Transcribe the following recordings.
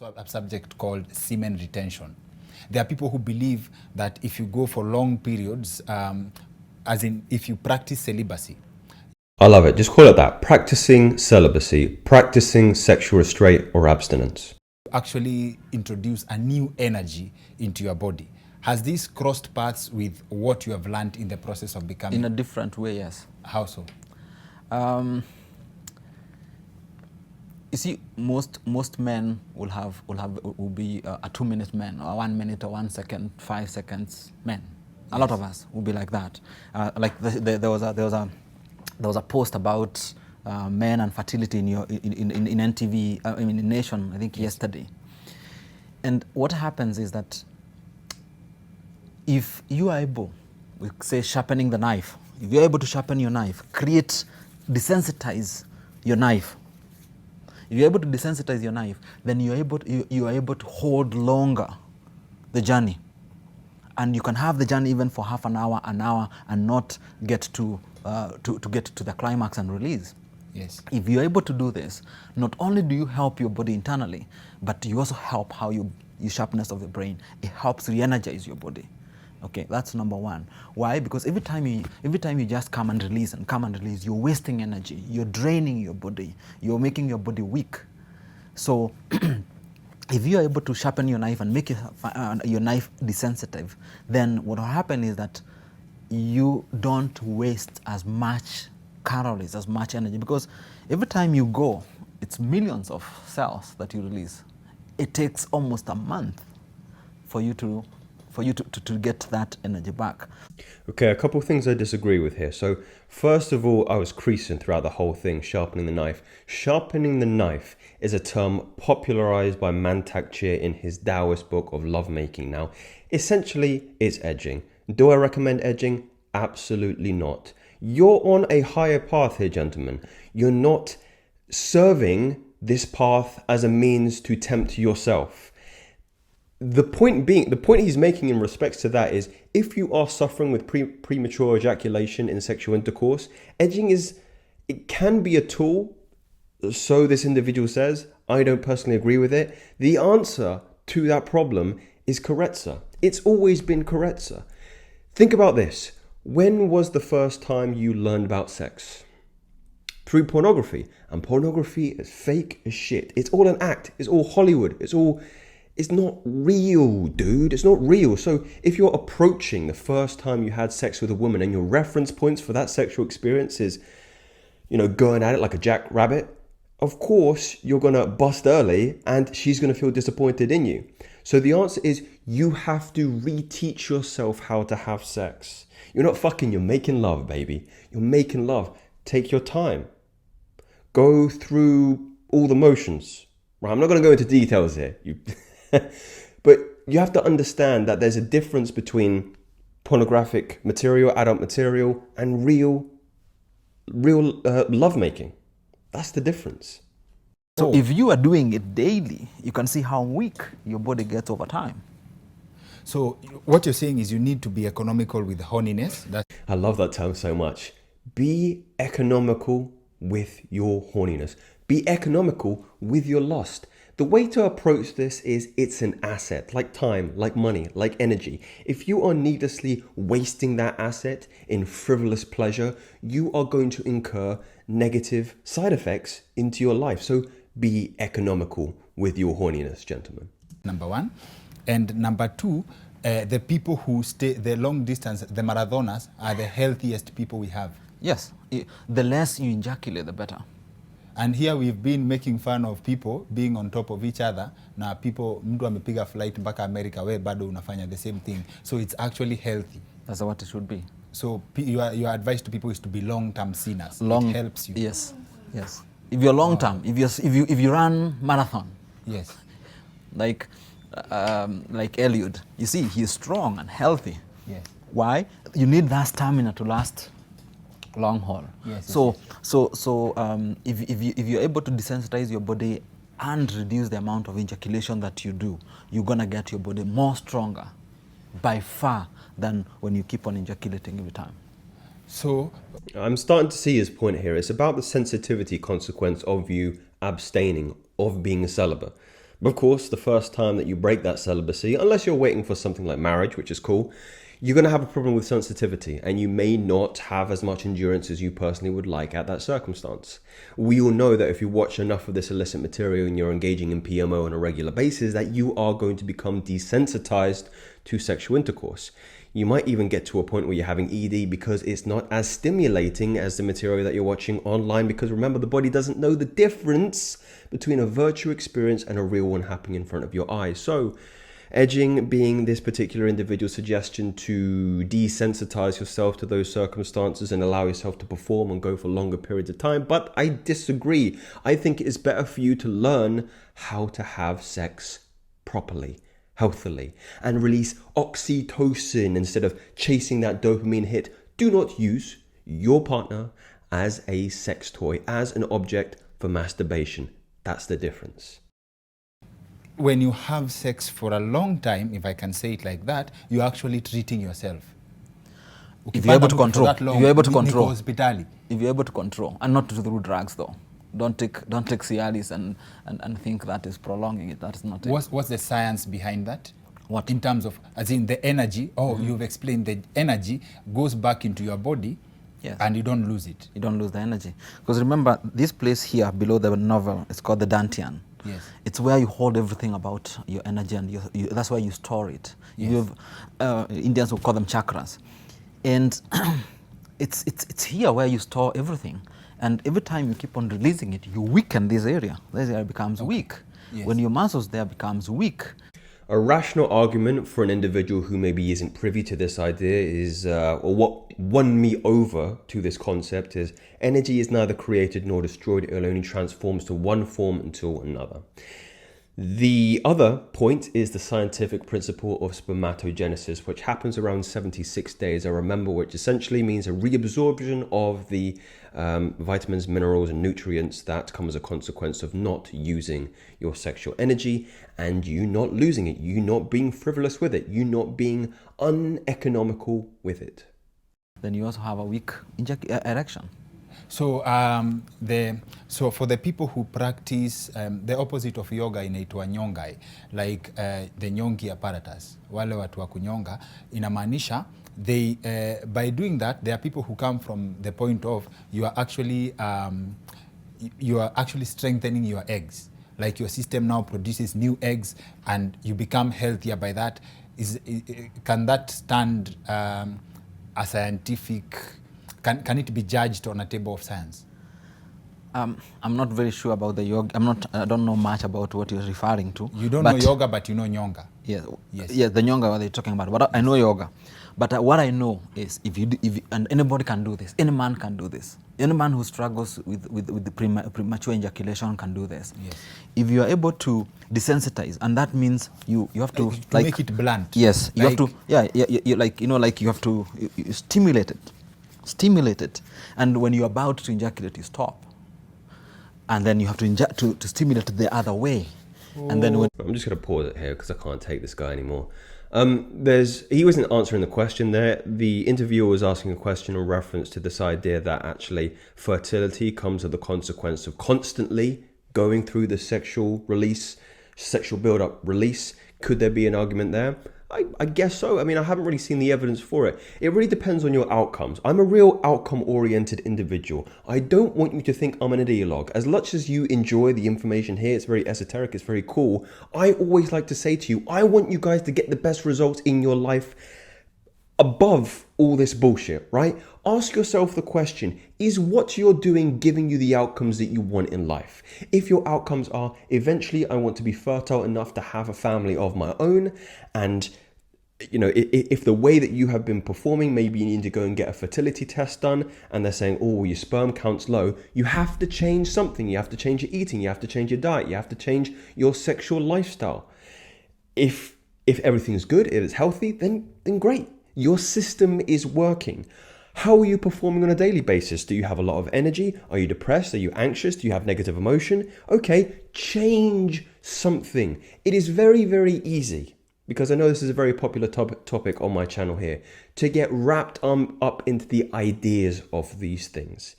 a subject called semen retention. There are people who believe that if you go for long periods, as in if you practice celibacy. I love it. Just call it that. Practicing celibacy, practicing sexual restraint or abstinence. Actually introduce a new energy into your body. Has this crossed paths with what you have learned in the process of becoming? In a different way, yes. How so? You see, most men will be a 2-minute man, or 1 minute, or 1 second, 5 seconds men. A lot of us will be like that. There was a post about men and fertility in NTV, in Nation, I think yesterday. And what happens is that if you are able, we say sharpening the knife, if you're able to sharpen your knife, desensitize your knife. If you're able to desensitize your knife, then you are able to hold longer the journey. And you can have the journey even for half an hour, and not get to get to the climax and release. Yes. If you're able to do this, not only do you help your body internally, but you also help how your sharpness of the brain. It helps re-energize your body. Okay, that's number one. Why? Because every time you just come and release, you're wasting energy. You're draining your body. You're making your body weak. So if you are able to sharpen your knife and make your knife desensitive, then what will happen is that you don't waste as much calories, as much energy, because every time you go, it's millions of cells that you release. It takes almost a month for you to get that energy back. Okay, a couple of things I disagree with here. So first of all, I was creasing throughout the whole thing, sharpening the knife. Sharpening the knife is a term popularized by Mantak Chia in his Taoist book of lovemaking. Now, essentially, it's edging. Do I recommend edging? Absolutely not. You're on a higher path here, gentlemen. You're not serving this path as a means to tempt yourself. The point he's making in respects to that is, if you are suffering with premature ejaculation in sexual intercourse, edging it can be a tool. So this individual says. I don't personally agree with it. The answer to that problem is Carezza. It's always been Carezza. Think about this. When was the first time you learned about sex? Through pornography. And pornography is fake as shit. It's all an act. It's all Hollywood. It's not real, dude. It's not real. So if you're approaching the first time you had sex with a woman and your reference points for that sexual experience is, going at it like a jackrabbit, of course you're going to bust early and she's going to feel disappointed in you. So the answer is, you have to reteach yourself how to have sex. You're not fucking, you're making love, baby. You're making love. Take your time. Go through all the motions. Right, I'm not going to go into details here. But you have to understand that there's a difference between pornographic material, adult material, and real lovemaking. That's the difference. So if you are doing it daily, you can see how weak your body gets over time. So what you're saying is you need to be economical with horniness. I love that term so much. Be economical with your horniness. Be economical with your lust. The way to approach this is, it's an asset, like time, like money, like energy. If you are needlessly wasting that asset in frivolous pleasure, you are going to incur negative side effects into your life. So be economical with your horniness, gentlemen. Number one. And number two, the people who stay the long distance, the marathoners, are the healthiest people we have. Yes, the less you ejaculate, the better. And here we've been making fun of people being on top of each other. Na people, mtu amepiga flight mpaka America, we bado unafanya the same thing. So it's actually healthy. That's what it should be. So your advice to people is to be long-term sinners. It helps you. Yes. If you're long-term, if you run marathon. Yes. Like Eliud, you see, he's strong and healthy. Yes. Why? You need that stamina to last long haul. Yes. So if you're able to desensitize your body and reduce the amount of ejaculation that you do, you're gonna get your body more stronger by far than when you keep on ejaculating every time. So I'm starting to see his point here. It's about the sensitivity consequence of you abstaining, of being a celibate. Of course, the first time that you break that celibacy, unless you're waiting for something like marriage, which is cool, you're going to have a problem with sensitivity, and you may not have as much endurance as you personally would like at that circumstance. We all know that if you watch enough of this illicit material and you're engaging in PMO on a regular basis, that you are going to become desensitized to sexual intercourse. You might even get to a point where you're having ED because it's not as stimulating as the material that you're watching online, because remember, the body doesn't know the difference between a virtual experience and a real one happening in front of your eyes. So edging being this particular individual's suggestion to desensitize yourself to those circumstances and allow yourself to perform and go for longer periods of time. But I disagree. I think it is better for you to learn how to have sex properly, healthily, and release oxytocin instead of chasing that dopamine hit. Do not use your partner as a sex toy, as an object for masturbation. That's the difference. When you have sex for a long time, if I can say it like that, you're actually treating yourself. If you're able to control, if you're able to control, hospitali. if you're able to control, and not through drugs though. Don't take Cialis and think that is prolonging it. That is not it. What's the science behind that? What? In terms of, as in the energy, you've explained the energy goes back into your body. Yes. And you don't lose it. You don't lose the energy. Because remember, this place here below the novel, it's called the Dantian. Yes. It's where you hold everything about your energy, and that's where you store it. Yes. You have, Indians will call them chakras. And it's here where you store everything. And every time you keep on releasing it, you weaken this area. This area becomes weak. Yes. When your muscles there becomes weak. A rational argument for an individual who maybe isn't privy to this idea is, or what won me over to this concept is, energy is neither created nor destroyed, it only transforms to one form until another. The other point is the scientific principle of spermatogenesis, which happens around 76 days, I remember, which essentially means a reabsorption of the vitamins, minerals, and nutrients that come as a consequence of not using your sexual energy, and you not losing it, you not being frivolous with it, you not being uneconomical with it. Then you also have a weak erection. So so for the people who practice the opposite of yoga inaitwa nyongai, like the nyongi apparatus, wale watu wa kunyonga, inamaanisha they by doing that, there are people who come from the point of you are actually strengthening your eggs. Like your system now produces new eggs and you become healthier by that. Can that stand a scientific? Can it be judged on a table of science? I'm not very sure about the yoga. I don't know much about what you're referring to. You don't know yoga, but you know nyonga. Yes. Yes. Yes, the nyonga what they're talking about. But I know yoga. But what I know is and anybody can do this. Any man can do this. Any man who struggles with the premature ejaculation can do this. Yes. If you are able to desensitize, and that means you have to make it blunt. Yes, you like, have to you have to stimulate it, and when you're about to ejaculate, you stop, and then you have to stimulate it the other way. And then I'm just going to pause it here because I can't take this guy anymore. He wasn't answering the question there. The interviewer was asking a question in reference to this idea that actually fertility comes as the consequence of constantly going through the sexual build-up release. Could there be an argument there? I guess so. I mean, I haven't really seen the evidence for it. It really depends on your outcomes. I'm a real outcome-oriented individual. I don't want you to think I'm an ideologue. As much as you enjoy the information here, it's very esoteric, it's very cool. I always like to say to you, I want you guys to get the best results in your life above all this bullshit, right? Ask yourself the question, is what you're doing giving you the outcomes that you want in life? If your outcomes are, eventually I want to be fertile enough to have a family of my own, and you know, if the way that you have been performing, maybe you need to go and get a fertility test done, and they're saying, oh, your sperm count's low, you have to change something. You have to change your eating, you have to change your diet, you have to change your sexual lifestyle. If everything's good, if it's healthy, then great. Your system is working. How are you performing on a daily basis? Do you have a lot of energy? Are you depressed? Are you anxious? Do you have negative emotion? Okay, change something. It is very, very easy, because I know this is a very popular topic on my channel here, to get wrapped up into the ideas of these things.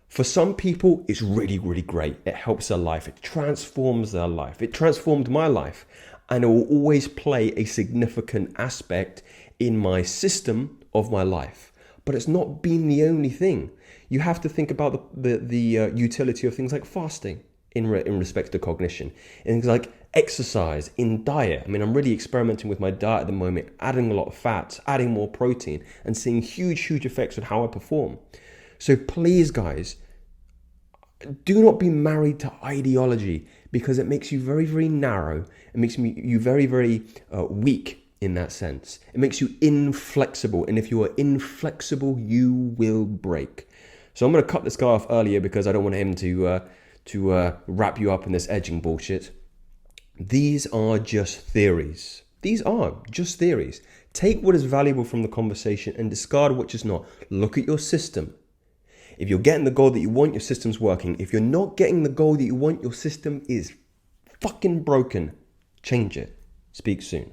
For some people, it's really, really great. It helps their life. It transforms their life. It transformed my life. And it will always play a significant aspect in my system of my life. But it's not been the only thing. You have to think about the utility of things like fasting in respect to cognition. And things like exercise, in diet. I mean, I'm really experimenting with my diet at the moment, adding a lot of fats, adding more protein, and seeing huge, huge effects on how I perform. So please, guys, do not be married to ideology, because it makes you very, very narrow. It makes you very, very weak in that sense. It makes you inflexible. And if you are inflexible, you will break. So I'm going to cut this guy off earlier because I don't want him to wrap you up in this edging bullshit. These are just theories. These are just theories. Take what is valuable from the conversation and discard what is not. Look at your system. If you're getting the goal that you want, your system's working. If you're not getting the goal that you want, your system is fucking broken. Change it. Speak soon.